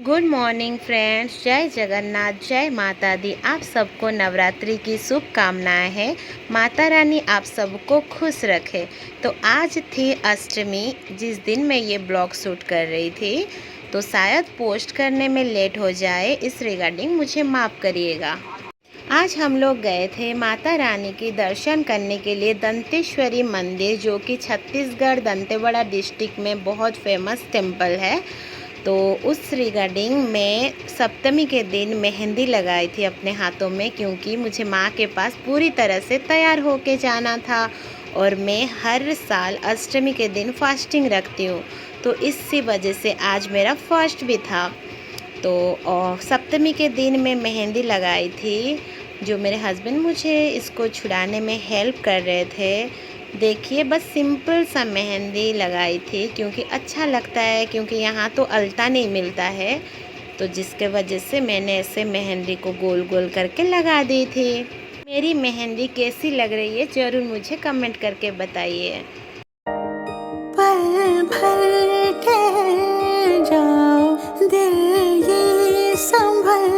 Good morning friends, जय जगन्नाथ, जय माता दी। आप सबको नवरात्रि की शुभकामनाएं हैं। माता रानी आप सबको खुश रखे। तो आज थी अष्टमी, जिस दिन मैं ये ब्लॉग शूट कर रही थी, तो शायद पोस्ट करने में लेट हो जाए, इस रिगार्डिंग मुझे माफ़ करिएगा। आज हम लोग गए थे माता रानी की दर्शन करने के लिए दंतेश्वरी मंदिर, जो कि छत्तीसगढ़ दंतेवाड़ा डिस्ट्रिक्ट में बहुत फेमस टेम्पल है। तो उस रिगार्डिंग मैं सप्तमी के दिन मेहंदी लगाई थी अपने हाथों में, क्योंकि मुझे माँ के पास पूरी तरह से तैयार होके जाना था। और मैं हर साल अष्टमी के दिन फास्टिंग रखती हूँ, तो इसी वजह से आज मेरा फर्स्ट भी था। तो सप्तमी के दिन मैं मेहंदी लगाई थी, जो मेरे हस्बैंड मुझे इसको छुड़ाने में हेल्प कर रहे थे। देखिए, बस सिंपल सा मेहंदी लगाई थी, क्योंकि अच्छा लगता है, क्योंकि यहाँ तो अलता नहीं मिलता है, तो जिसके वजह से मैंने ऐसे मेहंदी को गोल गोल करके लगा दी थी। मेरी मेहंदी कैसी लग रही है ज़रूर मुझे कमेंट करके बताइए। पल भर ठहर जाओ, दिल ये संभल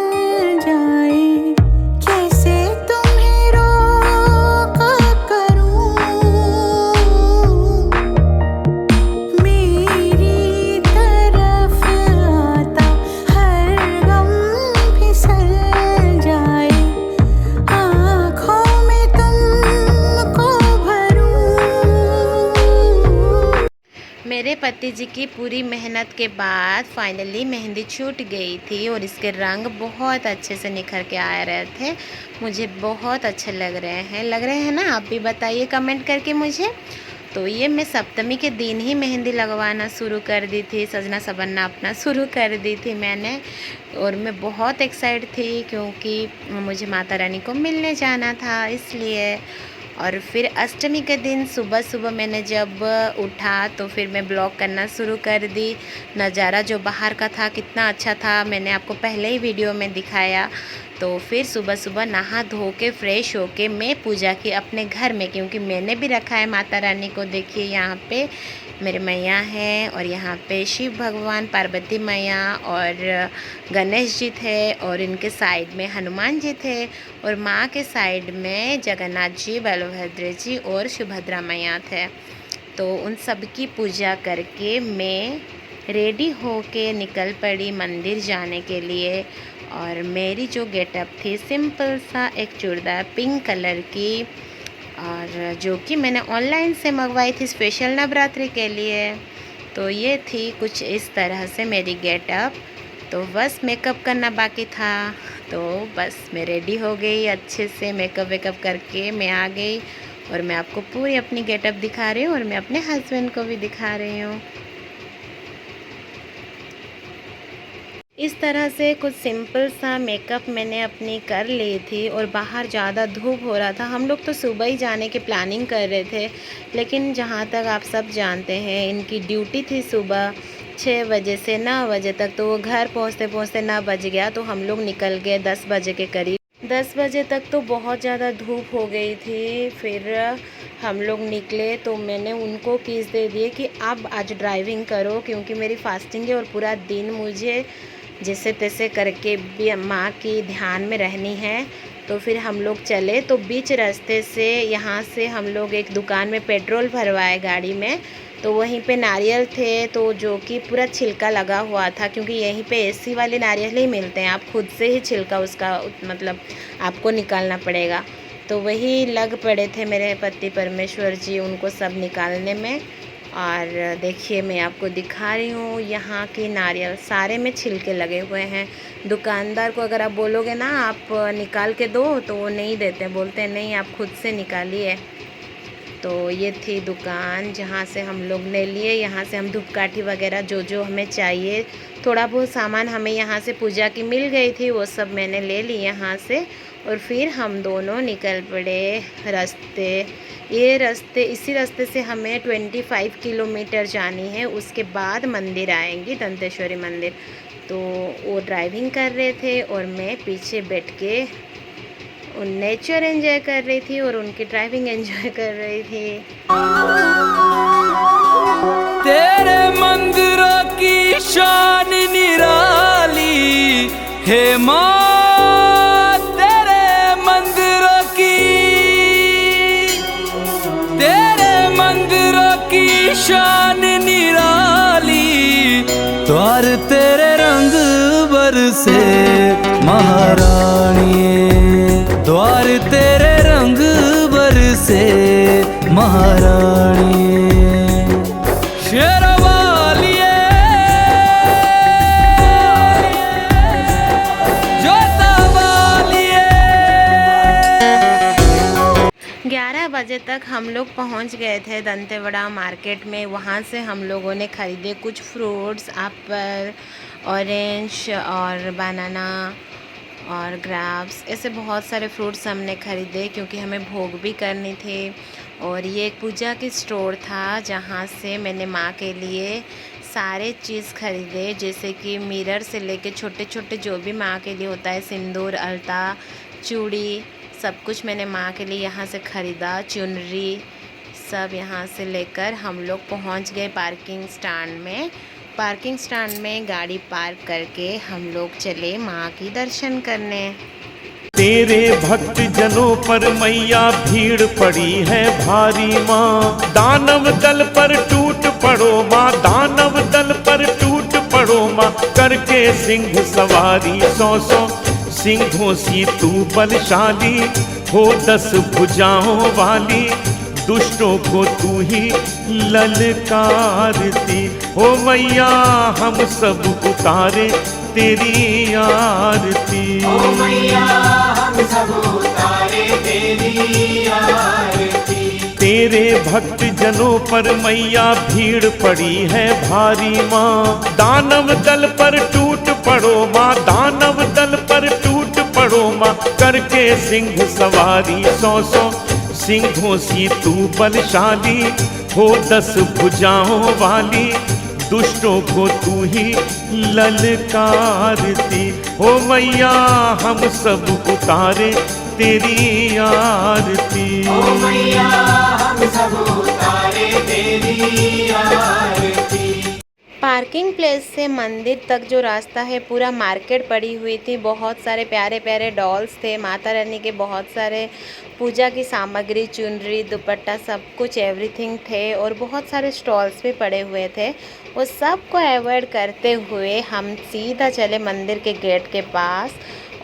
जाए, कैसे तुम्हें रोका करूं, मेरी तरफ आता हर गम फिसल जाए, आँखों में तुमको भरूं। मेरे पति जी की पूरी मेहनत के बाद फाइनली मेहंदी छूट गई थी, और इसके रंग बहुत अच्छे से निखर के आ रहे थे। मुझे बहुत अच्छे लग रहे हैं ना? आप भी बताइए कमेंट करके मुझे। तो ये मैं सप्तमी के दिन ही मेहंदी लगवाना शुरू कर दी थी, सजना संवरना अपना शुरू कर दी थी मैंने। और मैं बहुत एक्साइटेड थी, क्योंकि मुझे माता रानी को मिलने जाना था, इसलिए। और फिर अष्टमी के दिन सुबह सुबह मैंने जब उठा, तो फिर मैं ब्लॉग करना शुरू कर दी। नज़ारा जो बाहर का था कितना अच्छा था, मैंने आपको पहले ही वीडियो में दिखाया। तो फिर सुबह सुबह नहा धो के फ्रेश होके मैं पूजा की अपने घर में, क्योंकि मैंने भी रखा है माता रानी को। देखिए, यहाँ पे मेरे मैया हैं, और यहाँ पे शिव भगवान, पार्वती मैया और गणेश जी थे, और इनके साइड में हनुमान जी थे, और माँ के साइड में जगन्नाथ जी, बलभद्र जी और सुभद्रा मैया थे। तो उन सब की पूजा करके मैं रेडी होके निकल पड़ी मंदिर जाने के लिए। और मेरी जो गेटअप थी, सिंपल सा एक चूड़दार पिंक कलर की, और जो कि मैंने ऑनलाइन से मंगवाई थी स्पेशल नवरात्रि के लिए। तो ये थी कुछ इस तरह से मेरी गेटअप। तो बस मेकअप करना बाकी था, तो बस मैं रेडी हो गई, अच्छे से मेकअप वेकअप करके मैं आ गई। और मैं आपको पूरी अपनी गेटअप दिखा रही हूँ, और मैं अपने हस्बैंड को भी दिखा रही हूँ। इस तरह से कुछ सिंपल सा मेकअप मैंने अपनी कर ली थी। और बाहर ज़्यादा धूप हो रहा था, हम लोग तो सुबह ही जाने की प्लानिंग कर रहे थे, लेकिन जहाँ तक आप सब जानते हैं, इनकी ड्यूटी थी सुबह 6 बजे से 9 बजे तक, तो वो घर पहुँचते पहुँचते 9 बज गया। तो हम लोग निकल गए 10 बजे के करीब। 10 बजे तक तो बहुत ज़्यादा धूप हो गई थी। फिर हम लोग निकले, तो मैंने उनको कीज़ दे दिए कि आप आज ड्राइविंग करो, क्योंकि मेरी फास्टिंग है और पूरा दिन मुझे जैसे तैसे करके भी माँ की ध्यान में रहनी है। तो फिर हम लोग चले, तो बीच रास्ते से यहाँ से हम लोग एक दुकान में पेट्रोल भरवाए गाड़ी में। तो वहीं पे नारियल थे, तो जो कि पूरा छिलका लगा हुआ था, क्योंकि यहीं पे एसी वाले नारियल ही मिलते हैं, आप खुद से ही छिलका उसका मतलब आपको निकालना पड़ेगा। तो वही लग पड़े थे मेरे पति परमेश्वर जी उनको सब निकालने में। और देखिए, मैं आपको दिखा रही हूँ यहाँ की नारियल सारे में छिलके लगे हुए हैं। दुकानदार को अगर आप बोलोगे ना आप निकाल के दो, तो वो नहीं देते, बोलते हैं नहीं आप खुद से निकालिए। तो ये थी दुकान जहाँ से हम लोग ले लिए। यहाँ से हम धूपकाठी वगैरह जो जो हमें चाहिए, थोड़ा बहुत सामान हमें यहाँ से पूजा की मिल गई थी, वो सब मैंने ले ली यहाँ से। और फिर हम दोनों निकल पड़े इसी रास्ते से हमें 25 किलोमीटर जानी है, उसके बाद मंदिर आएंगी दंतेश्वरी मंदिर। तो वो ड्राइविंग कर रहे थे, और मैं पीछे बैठ के नेचर एंजॉय कर रही थी, और उनकी ड्राइविंग एंजॉय कर रही थी। तेरे मंदिरों की शान निराली हे माँ तेरे मंदिरों की शान निराली, द्वार तेरे रंग बरसे महारानी, द्वार तेरे रंग बरसे महारानी। शेरवालिए जोतावालिए। 11 बजे तक हम लोग पहुंच गए थे दंतेवाड़ा मार्केट में। वहां से हम लोगों ने ख़रीदे कुछ फ्रूट्स, एप्पल, ऑरेंज और बनाना और ग्रेप्स, ऐसे बहुत सारे फ्रूट्स हमने ख़रीदे क्योंकि हमें भोग भी करनी थी। और ये एक पूजा की स्टोर था जहाँ से मैंने माँ के लिए सारे चीज़ ख़रीदे, जैसे कि मिरर से लेके छोटे छोटे जो भी माँ के लिए होता है, सिंदूर, अलता, चूड़ी, सब कुछ मैंने माँ के लिए यहाँ से ख़रीदा। चुनरी सब यहाँ से लेकर हम लोग पहुँच गए पार्किंग स्टैंड में। पार्किंग स्टैंड में गाड़ी पार्क करके हम लोग चले माँ की दर्शन करने। तेरे भक्त जनों पर मैया भीड़ पड़ी है भारी माँ, दानव दल पर टूट पड़ो माँ, दानव दल पर टूट पड़ो माँ, करके सिंह सवारी 100 सिंहों सी तू बलशाली, हो 10 भुजाओं वाली, दुष्टों को तू ही ललकारती। हो मैया हम सब उतारे तेरी आरती, ओ मैया हम सब उतारे तेरी आरती। तेरे भक्त जनों पर मैया भीड़ पड़ी है भारी माँ, दानव दल पर टूट पड़ो माँ, दानव दल पर टूट पड़ो माँ, करके सिंह सवारी 100 सिंहों सी तू बलशाली, हो 10 भुजाओं वाली, दुष्टों को तू ही ललकारती। हो मैया हम सब उतारे तेरी आरती, ओ मैया हम सब उतारे तेरी आरती। पार्किंग प्लेस से मंदिर तक जो रास्ता है पूरा मार्केट पड़ी हुई थी। बहुत सारे प्यारे प्यारे डॉल्स थे, माता रानी के बहुत सारे पूजा की सामग्री, चुनरी, दुपट्टा, सब कुछ एवरीथिंग थे। और बहुत सारे स्टॉल्स भी पड़े हुए थे। वो सब को अवॉइड करते हुए हम सीधा चले मंदिर के गेट के पास।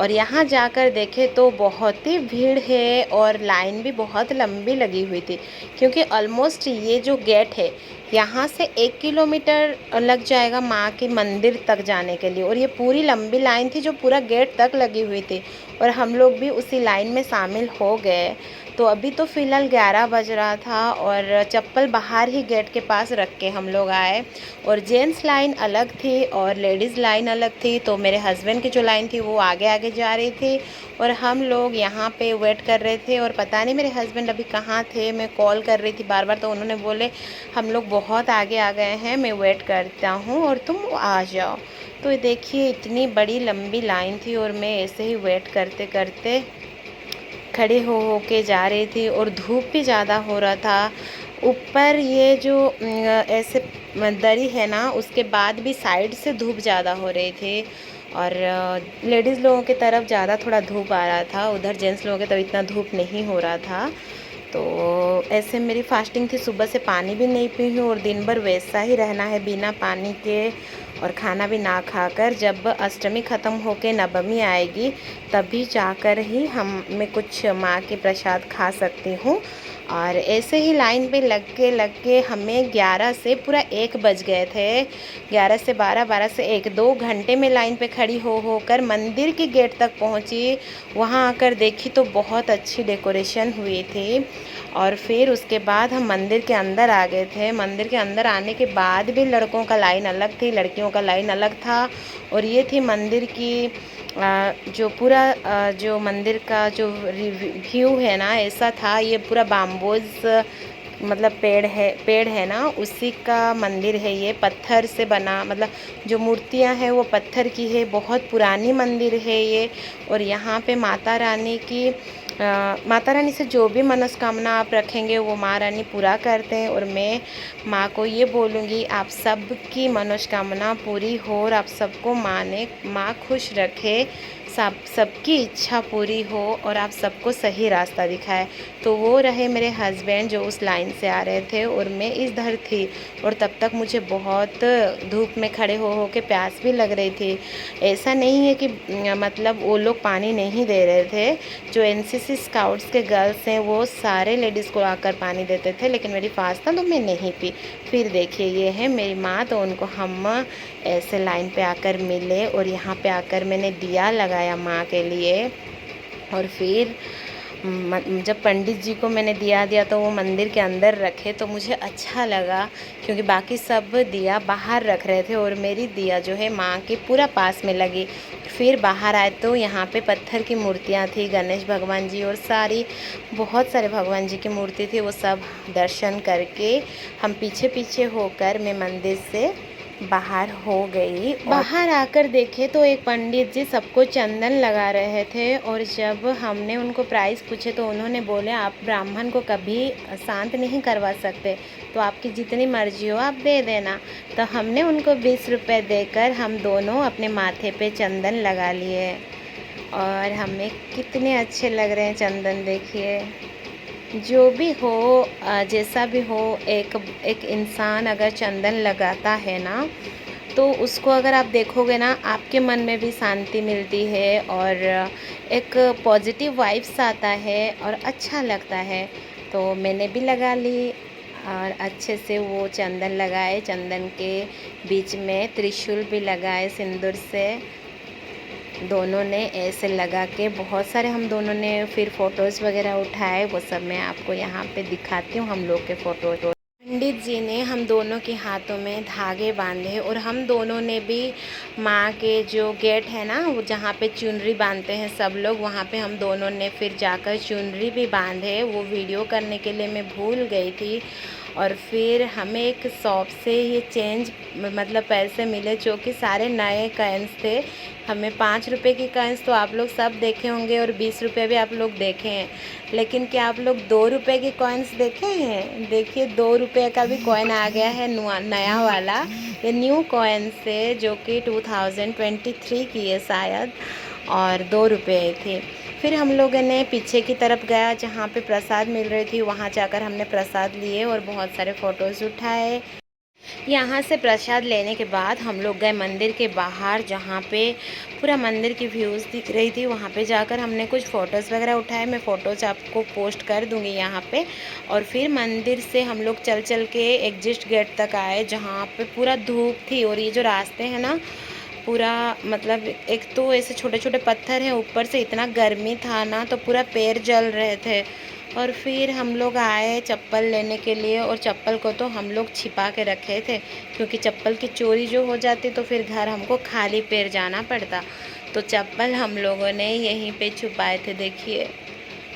और यहाँ जाकर देखें तो बहुत ही भीड़ है और लाइन भी बहुत लंबी लगी हुई थी, क्योंकि ऑलमोस्ट ये जो गेट है यहाँ से 1 किलोमीटर लग जाएगा माँ के मंदिर तक जाने के लिए। और ये पूरी लंबी लाइन थी जो पूरा गेट तक लगी हुई थी, और हम लोग भी उसी लाइन में शामिल हो गए। तो अभी तो फ़िलहाल 11 बज रहा था और चप्पल बाहर ही गेट के पास रख के हम लोग आए। और जेंट्स लाइन अलग थी और लेडीज़ लाइन अलग थी। तो मेरे हस्बैंड की जो लाइन थी वो आगे आगे जा रही थी और हम लोग यहाँ पे वेट कर रहे थे। और पता नहीं मेरे हस्बैंड अभी कहाँ थे, मैं कॉल कर रही थी बार बार, तो उन्होंने बोले हम लोग बहुत आगे आ गए हैं, मैं वेट करता हूँ और तुम आ जाओ। तो देखिए इतनी बड़ी लंबी लाइन थी और मैं ऐसे ही वेट करते करते खड़े हो के जा रही थी। और धूप भी ज़्यादा हो रहा था। ऊपर ये जो ऐसे दरी है ना, उसके बाद भी साइड से धूप ज़्यादा हो रही थी। और लेडीज़ लोगों की तरफ ज़्यादा थोड़ा धूप आ रहा था, उधर जेंट्स लोगों की तरफ इतना धूप नहीं हो रहा था। तो ऐसे मेरी फास्टिंग थी, सुबह से पानी भी नहीं पी हूँ और दिन भर वैसा ही रहना है बिना पानी के और खाना भी ना खाकर। जब अष्टमी ख़त्म होके नवमी आएगी तभी जाकर ही मैं कुछ माँ के प्रसाद खा सकती हूँ। और ऐसे ही लाइन पे लग के हमें 11 से पूरा 1 बज गए थे। 11 से 12, 12 से 1, 2 घंटे में लाइन पे खड़ी होकर मंदिर के गेट तक पहुंची। वहां आकर देखी तो बहुत अच्छी डेकोरेशन हुई थी। और फिर उसके बाद हम मंदिर के अंदर आ गए थे। मंदिर के अंदर आने के बाद भी लड़कों का लाइन अलग थी, लड़कियों का लाइन अलग था। और ये थी मंदिर की जो पूरा जो मंदिर का जो व्यू है ना, ऐसा था। ये पूरा बाम्बूज मतलब पेड़ है ना, उसी का मंदिर है। ये पत्थर से बना, मतलब जो मूर्तियां हैं वो पत्थर की है। बहुत पुरानी मंदिर है ये। और यहाँ पे माता रानी की माता रानी से जो भी मनोकामना आप रखेंगे वो माँ रानी पूरा करते हैं। और मैं माँ को ये बोलूँगी आप सबकी मनोकामना पूरी हो और आप सबको माँ खुश रखे, सबकी इच्छा पूरी हो और आप सबको सही रास्ता दिखाए। तो वो रहे मेरे हस्बैंड जो उस लाइन से आ रहे थे और मैं इधर थी, और तब तक मुझे बहुत धूप में खड़े हो के प्यास भी लग रही थी। ऐसा नहीं है कि मतलब वो लोग पानी नहीं दे रहे थे। जो एनसीसी स्काउट्स के गर्ल्स हैं वो सारे लेडीज़ को आकर पानी देते थे, लेकिन मेरी फास्ट था तो मैं नहीं पी। फिर देखिए ये है मेरी माँ, तो उनको हम ऐसे लाइन पे आकर मिले और यहाँ पे आकर मैंने दिया लगाया माँ के लिए। और फिर जब पंडित जी को मैंने दिया तो वो मंदिर के अंदर रखे, तो मुझे अच्छा लगा क्योंकि बाकी सब दिया बाहर रख रहे थे और मेरी दिया जो है माँ के पूरा पास में लगी। फिर बाहर आए तो यहाँ पे पत्थर की मूर्तियाँ थी, गणेश भगवान जी और बहुत सारे भगवान जी की मूर्ति थी। वो सब दर्शन करके हम पीछे पीछे होकर मैं मंदिर से बाहर हो गई। बाहर आकर देखे तो एक पंडित जी सबको चंदन लगा रहे थे, और जब हमने उनको प्राइस पूछे तो उन्होंने बोले आप ब्राह्मण को कभी शांत नहीं करवा सकते, तो आपकी जितनी मर्जी हो आप दे देना। तो हमने उनको 20 रुपये देकर हम दोनों अपने माथे पे चंदन लगा लिए, और हमें कितने अच्छे लग रहे हैं चंदन। देखिए जो भी हो जैसा भी हो, एक इंसान अगर चंदन लगाता है ना तो उसको अगर आप देखोगे ना आपके मन में भी शांति मिलती है और एक पॉजिटिव वाइब्स आता है और अच्छा लगता है। तो मैंने भी लगा ली और अच्छे से वो चंदन लगाए, चंदन के बीच में त्रिशूल भी लगाए सिंदूर से। दोनों ने ऐसे लगा के बहुत सारे हम दोनों ने फिर फ़ोटोज़ वगैरह उठाए, वो सब मैं आपको यहाँ पे दिखाती हूँ हम लोग के फ़ोटो। पंडित जी ने हम दोनों के हाथों में धागे बांधे और हम दोनों ने भी माँ के जो गेट है ना वो जहाँ पे चुनरी बांधते हैं सब लोग, वहाँ पे हम दोनों ने फिर जाकर चुनरी भी बांधे। वो वीडियो करने के लिए मैं भूल गई थी। और फिर हमें एक शॉप से ये चेंज मतलब पैसे मिले जो कि सारे नए कॉइन्स थे। हमें 5 रुपए की कॉइन्स तो आप लोग सब देखे होंगे और 20 रुपये भी आप लोग देखे हैं, लेकिन क्या आप लोग 2 रुपए की कॉइन्स देखे हैं? देखिए 2 रुपये का भी कॉइन आ गया है नया वाला, ये न्यू कॉइन्स है जो कि 2023 की है शायद, और 2 रुपये थी। फिर हम लोगों ने पीछे की तरफ गया जहाँ पे प्रसाद मिल रही थी, वहाँ जाकर हमने प्रसाद लिए और बहुत सारे फ़ोटोज़ उठाए। यहाँ से प्रसाद लेने के बाद हम लोग गए मंदिर के बाहर जहाँ पे पूरा मंदिर की व्यूज़ दिख रही थी, वहाँ पे जाकर हमने कुछ फ़ोटोज़ वगैरह उठाए। मैं फ़ोटोज़ आपको पोस्ट कर दूँगी यहाँ पे। और फिर मंदिर से हम लोग चल के एग्जिट गेट तक आए जहाँ पे पूरा धूप थी, और ये जो रास्ते हैं ना पूरा मतलब एक तो ऐसे छोटे छोटे पत्थर हैं, ऊपर से इतना गर्मी था ना तो पूरा पैर जल रहे थे। और फिर हम लोग आए चप्पल लेने के लिए, और चप्पल को तो हम लोग छिपा के रखे थे क्योंकि चप्पल की चोरी जो हो जाती तो फिर घर हमको खाली पैर जाना पड़ता। तो चप्पल हम लोगों ने यहीं पे छुपाए थे, देखिए।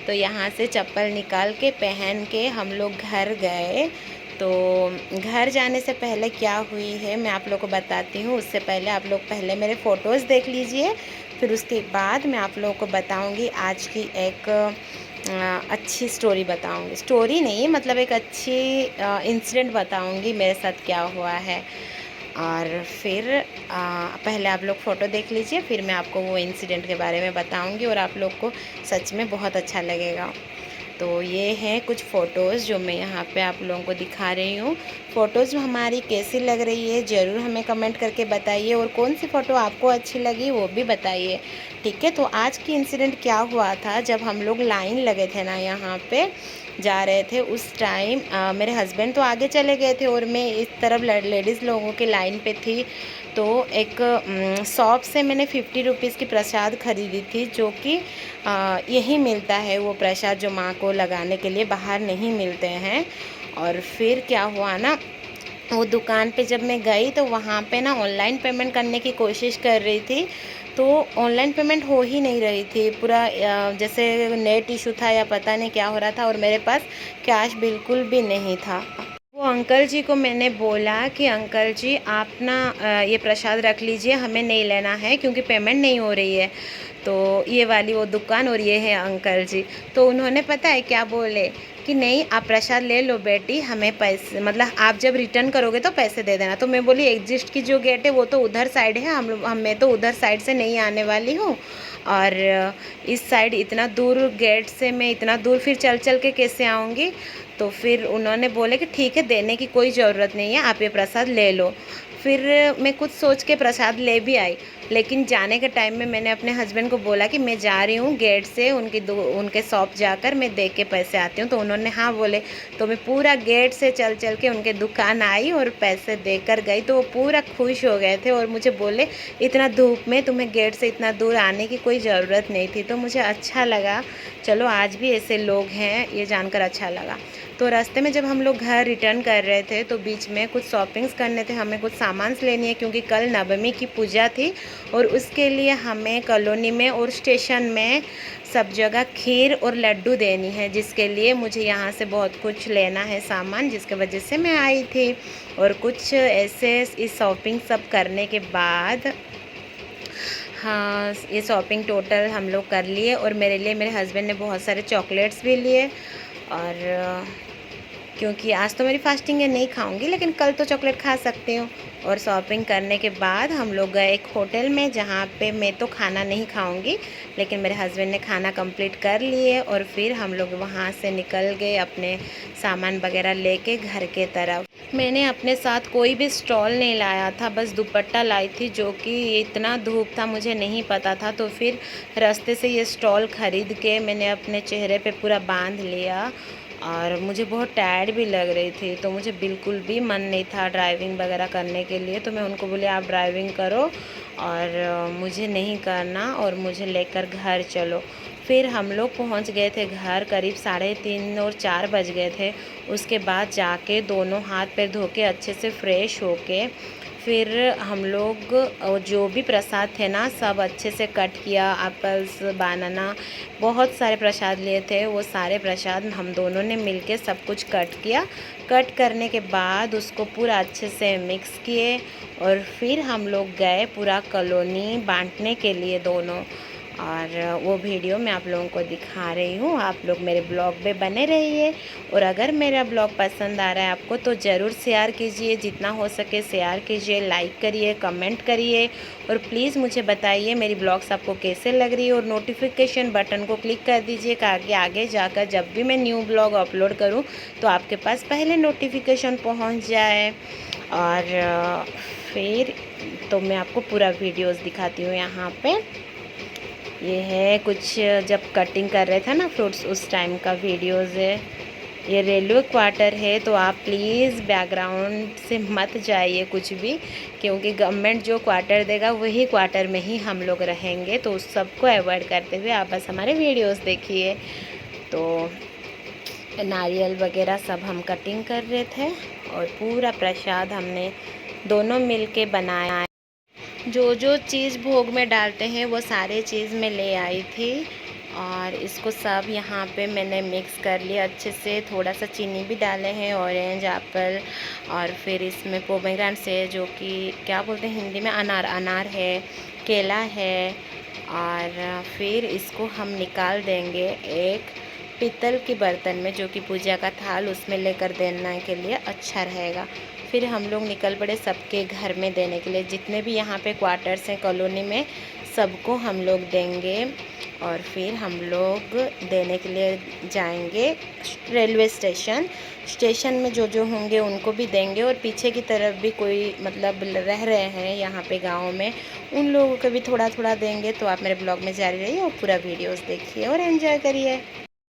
तो यहाँ से चप्पल निकाल के पहन के हम लोग घर गए। तो घर जाने से पहले क्या हुई है मैं आप लोग को बताती हूँ। उससे पहले आप लोग पहले मेरे फ़ोटोज़ देख लीजिए, फिर उसके बाद मैं आप लोगों को बताऊँगी आज की एक अच्छी स्टोरी बताऊँगी। स्टोरी नहीं मतलब एक अच्छी इंसिडेंट बताऊँगी मेरे साथ क्या हुआ है। और फिर पहले आप लोग फ़ोटो देख लीजिए, फिर मैं आपको वो इंसिडेंट के बारे में बताऊँगी और आप लोग को सच में बहुत अच्छा लगेगा। तो ये हैं कुछ फ़ोटोज़ जो मैं यहाँ पे आप लोगों को दिखा रही हूँ। फ़ोटोज़ हमारी कैसी लग रही है ज़रूर हमें कमेंट करके बताइए, और कौन सी फ़ोटो आपको अच्छी लगी वो भी बताइए, ठीक है। तो आज की इंसिडेंट क्या हुआ था, जब हम लोग लाइन लगे थे ना यहाँ पे जा रहे थे, उस टाइम मेरे हस्बैंड तो आगे चले गए थे और मैं इस तरफ लेडीज़ लोगों के लाइन पे थी। तो एक शॉप से मैंने 50 रुपीज़ की प्रसाद ख़रीदी थी, जो कि यही मिलता है वो प्रसाद जो माँ को लगाने के लिए, बाहर नहीं मिलते हैं। और फिर क्या हुआ ना, वो दुकान पे जब मैं गई तो वहाँ पे ना ऑनलाइन पेमेंट करने की कोशिश कर रही थी, तो ऑनलाइन पेमेंट हो ही नहीं रही थी। पूरा जैसे नेट इशू था या पता नहीं क्या हो रहा था, और मेरे पास कैश बिल्कुल भी नहीं था। वो अंकल जी को मैंने बोला कि अंकल जी आप ना ये प्रसाद रख लीजिए, हमें नहीं लेना है क्योंकि पेमेंट नहीं हो रही है। तो ये वाली वो दुकान और ये है अंकल जी। तो उन्होंने पता है क्या बोले कि नहीं आप प्रसाद ले लो बेटी, हमें पैसे मतलब आप जब रिटर्न करोगे तो पैसे दे देना। तो मैं बोली एग्जिस्ट की जो गेट है वो तो उधर साइड है, मैं तो उधर साइड से नहीं आने वाली हूँ, और इस साइड इतना दूर गेट से मैं इतना दूर फिर चल चल के कैसे आऊँगी। तो फिर उन्होंने बोले कि ठीक है देने की कोई ज़रूरत नहीं है, आप ये प्रसाद ले लो। फिर मैं कुछ सोच के प्रसाद ले भी आई, लेकिन जाने के टाइम में मैंने अपने हस्बैंड को बोला कि मैं जा रही हूँ गेट से उनके शॉप जाकर मैं दे के पैसे आती हूँ। तो उन्होंने हाँ बोले। तो मैं पूरा गेट से चल चल के उनके दुकान आई और पैसे देकर गई। तो वो पूरा खुश हो गए थे और मुझे बोले इतना धूप में तुम्हें गेट से इतना दूर आने की कोई ज़रूरत नहीं थी। तो मुझे अच्छा लगा, चलो आज भी ऐसे लोग हैं ये जानकर अच्छा लगा। तो रास्ते में जब हम लोग घर रिटर्न कर रहे थे तो बीच में कुछ शॉपिंग्स करने थे, हमें कुछ सामान लेनी है क्योंकि कल नवमी की पूजा थी और उसके लिए हमें कॉलोनी में और स्टेशन में सब जगह खीर और लड्डू देनी है, जिसके लिए मुझे यहाँ से बहुत कुछ लेना है सामान, जिसके वजह से मैं आई थी। और कुछ ऐसे इस शॉपिंग सब करने के बाद हाँ ये शॉपिंग टोटल हम लोग कर लिए। और मेरे लिए मेरे हस्बैंड ने बहुत सारे चॉकलेट्स भी लिए, और क्योंकि आज तो मेरी फास्टिंग है नहीं खाऊंगी, लेकिन कल तो चॉकलेट खा सकती हूँ। और शॉपिंग करने के बाद हम लोग गए एक होटल में जहाँ पे मैं तो खाना नहीं खाऊंगी, लेकिन मेरे हस्बैंड ने खाना कंप्लीट कर लिए। और फिर हम लोग वहाँ से निकल गए अपने सामान वगैरह लेके घर के तरफ। मैंने अपने साथ कोई भी स्टॉल नहीं लाया था, बस दुपट्टा लाई थी, जो कि इतना धूप था मुझे नहीं पता था। तो फिर रास्ते से ये स्टॉल ख़रीद के मैंने अपने चेहरे पे पूरा बांध लिया। और मुझे बहुत टायर्ड भी लग रही थी, तो मुझे बिल्कुल भी मन नहीं था ड्राइविंग वगैरह करने के लिए। तो मैं उनको बोले आप ड्राइविंग करो और मुझे नहीं करना, और मुझे लेकर घर चलो। फिर हम लोग पहुंच गए थे घर, करीब 3:30 और 4 बज गए थे। उसके बाद जाके दोनों हाथ पैर धो के अच्छे से फ्रेश होके फिर हम लोग जो भी प्रसाद थे ना सब अच्छे से कट किया। एप्पल्स, बनाना, बहुत सारे प्रसाद लिए थे, वो सारे प्रसाद हम दोनों ने मिलके सब कुछ कट किया। कट करने के बाद उसको पूरा अच्छे से मिक्स किए और फिर हम लोग गए पूरा कॉलोनी बांटने के लिए दोनों। और वो वीडियो मैं आप लोगों को दिखा रही हूँ, आप लोग मेरे ब्लॉग में बने रहिए। और अगर मेरा ब्लॉग पसंद आ रहा है आपको तो ज़रूर शेयर कीजिए, जितना हो सके शेयर कीजिए, लाइक करिए, कमेंट करिए, और प्लीज़ मुझे बताइए मेरी ब्लॉग्स आपको कैसे लग रही है। और नोटिफिकेशन बटन को क्लिक कर दीजिए ताकि आगे जाकर जब भी मैं न्यू ब्लॉग अपलोड करूँ तो आपके पास पहले नोटिफिकेशन पहुँच जाए। और फिर तो मैं आपको पूरा वीडियोज़ दिखाती हूँ। यहाँ पे ये है कुछ जब कटिंग कर रहे थे ना फ्रूट्स उस टाइम का वीडियोज़ है। ये रेलवे क्वार्टर है, तो आप प्लीज़ बैकग्राउंड से मत जाइए कुछ भी, क्योंकि गवर्नमेंट जो क्वार्टर देगा वही क्वार्टर में ही हम लोग रहेंगे। तो उस सबको अवॉइड करते हुए आप बस हमारे वीडियोस देखिए। तो नारियल वगैरह सब हम कटिंग कर रहे थे और पूरा प्रसाद हमने दोनों मिलके बनाया। जो जो चीज़ भोग में डालते हैं वो सारे चीज़ मैं ले आई थी, और इसको सब यहाँ पे मैंने मिक्स कर लिया अच्छे से। थोड़ा सा चीनी भी डाले हैं, ऑरेंज, एप्पल, और फिर इसमें पोमेग्रेनेट से जो कि क्या बोलते हैं हिंदी में, अनार है, केला है। और फिर इसको हम निकाल देंगे एक पीतल के बर्तन में, जो कि पूजा का थाल, उसमें लेकर देने के लिए अच्छा रहेगा। फिर हम लोग निकल पड़े सबके घर में देने के लिए, जितने भी यहाँ पे क्वार्टर्स हैं कॉलोनी में सबको हम लोग देंगे। और फिर हम लोग देने के लिए जाएंगे रेलवे स्टेशन में जो जो होंगे उनको भी देंगे, और पीछे की तरफ भी कोई मतलब रह रहे हैं यहाँ पे गाँव में, उन लोगों को भी थोड़ा थोड़ा देंगे। तो आप मेरे ब्लॉग में जारी रहिए और पूरा वीडियोस देखिए और एंजॉय करिए।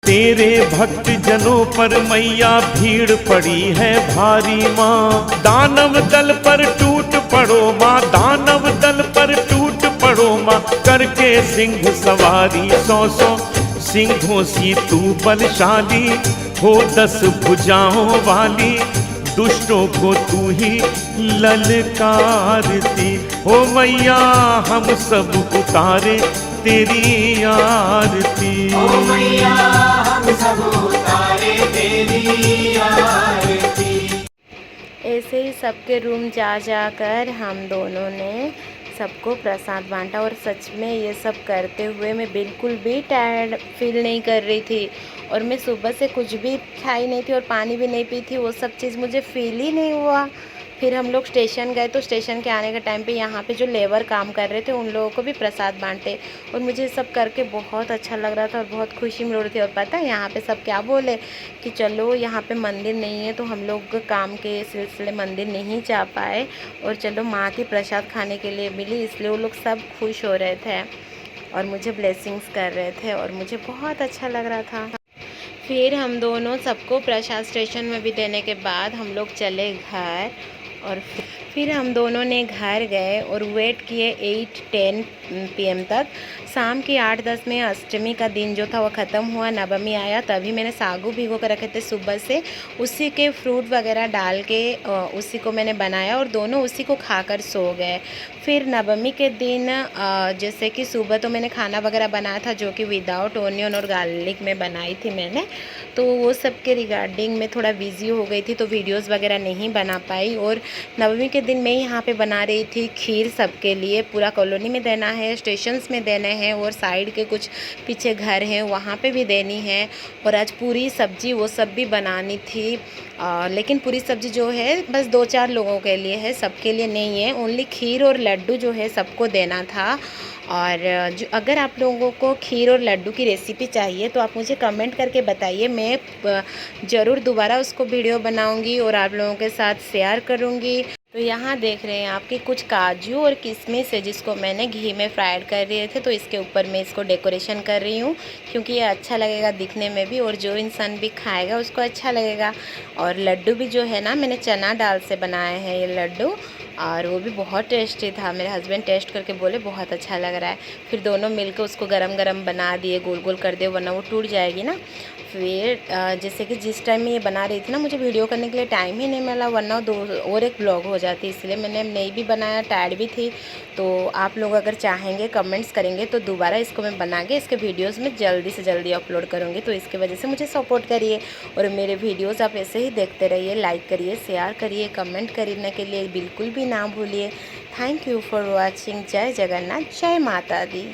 तेरे भक्त जनों पर मैया भीड़ पड़ी है भारी माँ, दानव दल पर टूट पड़ो माँ, दानव दल पर टूट पड़ो माँ, करके सिंह सवारी 100 सिंहों सी तू बलशाली, हो 10 भुजाओं वाली, दुष्टों को तू ही ललकारती। हो मैया हम सब उतारे तेरी आरती। ओ मैया हम सब उतारे तेरी आरती। ऐसे ही सबके रूम जा जाकर हम दोनों ने सबको प्रसाद बांटा। और सच में ये सब करते हुए मैं बिल्कुल भी टायर्ड फील नहीं कर रही थी, और मैं सुबह से कुछ भी खाई नहीं थी और पानी भी नहीं पी थी, वो सब चीज़ मुझे फील ही नहीं हुआ। फिर हम लोग स्टेशन गए, तो स्टेशन के आने के टाइम पे यहाँ पे जो लेबर काम कर रहे थे उन लोगों को भी प्रसाद बांटे, और मुझे सब करके बहुत अच्छा लग रहा था और बहुत खुशी मिल रही थी। और पता है यहाँ पे सब क्या बोले कि चलो यहाँ पे मंदिर नहीं है, तो हम लोग काम के सिलसिले मंदिर नहीं जा पाए, और चलो माँ की प्रसाद खाने के लिए मिली, इसलिए वो लोग सब खुश हो रहे थे और मुझे ब्लेसिंग्स कर रहे थे, और मुझे बहुत अच्छा लग रहा था। फिर हम दोनों सबको प्रसाद स्टेशन में भी देने के बाद हम लोग चले घर, और फिर हम दोनों ने घर गए और वेट किए 8-10 PM तक। शाम की 8-10 में अष्टमी का दिन जो था वो ख़त्म हुआ, नवमी आया, तभी मैंने सागू भिगो कर रखे थे सुबह से, उसी के फ्रूट वगैरह डाल के उसी को मैंने बनाया और दोनों उसी को खाकर सो गए। फिर नवमी के दिन जैसे कि सुबह तो मैंने खाना वगैरह बनाया था जो कि विदाउट ओनियन और गार्लिक में बनाई थी मैंने, तो वो सब के रिगार्डिंग मैं थोड़ा बिज़ी हो गई थी, तो वीडियोस वगैरह नहीं बना पाई। और नवमी के दिन मैं यहाँ पे बना रही थी खीर सबके लिए, पूरा कॉलोनी में देना है, स्टेशंस में देने हैं, और साइड के कुछ पीछे घर हैं वहाँ पे भी देनी है। और आज पूरी सब्जी वो सब भी बनानी थी, लेकिन पूरी सब्जी जो है बस 2-4 लोगों के लिए है, सबके लिए नहीं है। ओनली खीर और लड्डू जो है सबको देना था। और जो अगर आप लोगों को खीर और लड्डू की रेसिपी चाहिए तो आप मुझे कमेंट करके बताइए, मैं ज़रूर दोबारा उसको वीडियो बनाऊंगी और आप लोगों के साथ शेयर करूंगी। तो यहाँ देख रहे हैं आपके कुछ काजू और किशमिश है जिसको मैंने घी में फ्राइड कर रहे थे, तो इसके ऊपर मैं इसको डेकोरेशन कर रही हूँ क्योंकि ये अच्छा लगेगा दिखने में भी, और जो इंसान भी खाएगा उसको अच्छा लगेगा। और लड्डू भी जो है ना, मैंने चना दाल से बनाए हैं ये लड्डू, और वो भी बहुत टेस्टी था। मेरे हस्बैंड टेस्ट करके बोले बहुत अच्छा लग रहा है। फिर दोनों मिलकर उसको गरम गरम बना दिए, गोल गोल कर दिए, वरना वो टूट जाएगी ना। फिर जैसे कि जिस टाइम में ये बना रही थी ना, मुझे वीडियो करने के लिए टाइम ही नहीं मिला, वरना और एक ब्लॉग हो जाती, इसलिए मैंने नहीं भी बनाया, टायर्ड भी थी। तो आप लोग अगर चाहेंगे, कमेंट्स करेंगे तो दोबारा इसको मैं बना के इसके वीडियोज़ में जल्दी से जल्दी अपलोड करूँगी, तो इसकी वजह से मुझे सपोर्ट करिए और मेरे वीडियोज़ आप ऐसे ही देखते रहिए। लाइक करिए, शेयर करिए, कमेंट करने के लिए बिल्कुल भी ना भूलिए। Thank you for watching. जय जगन्नाथ, जय माता दी।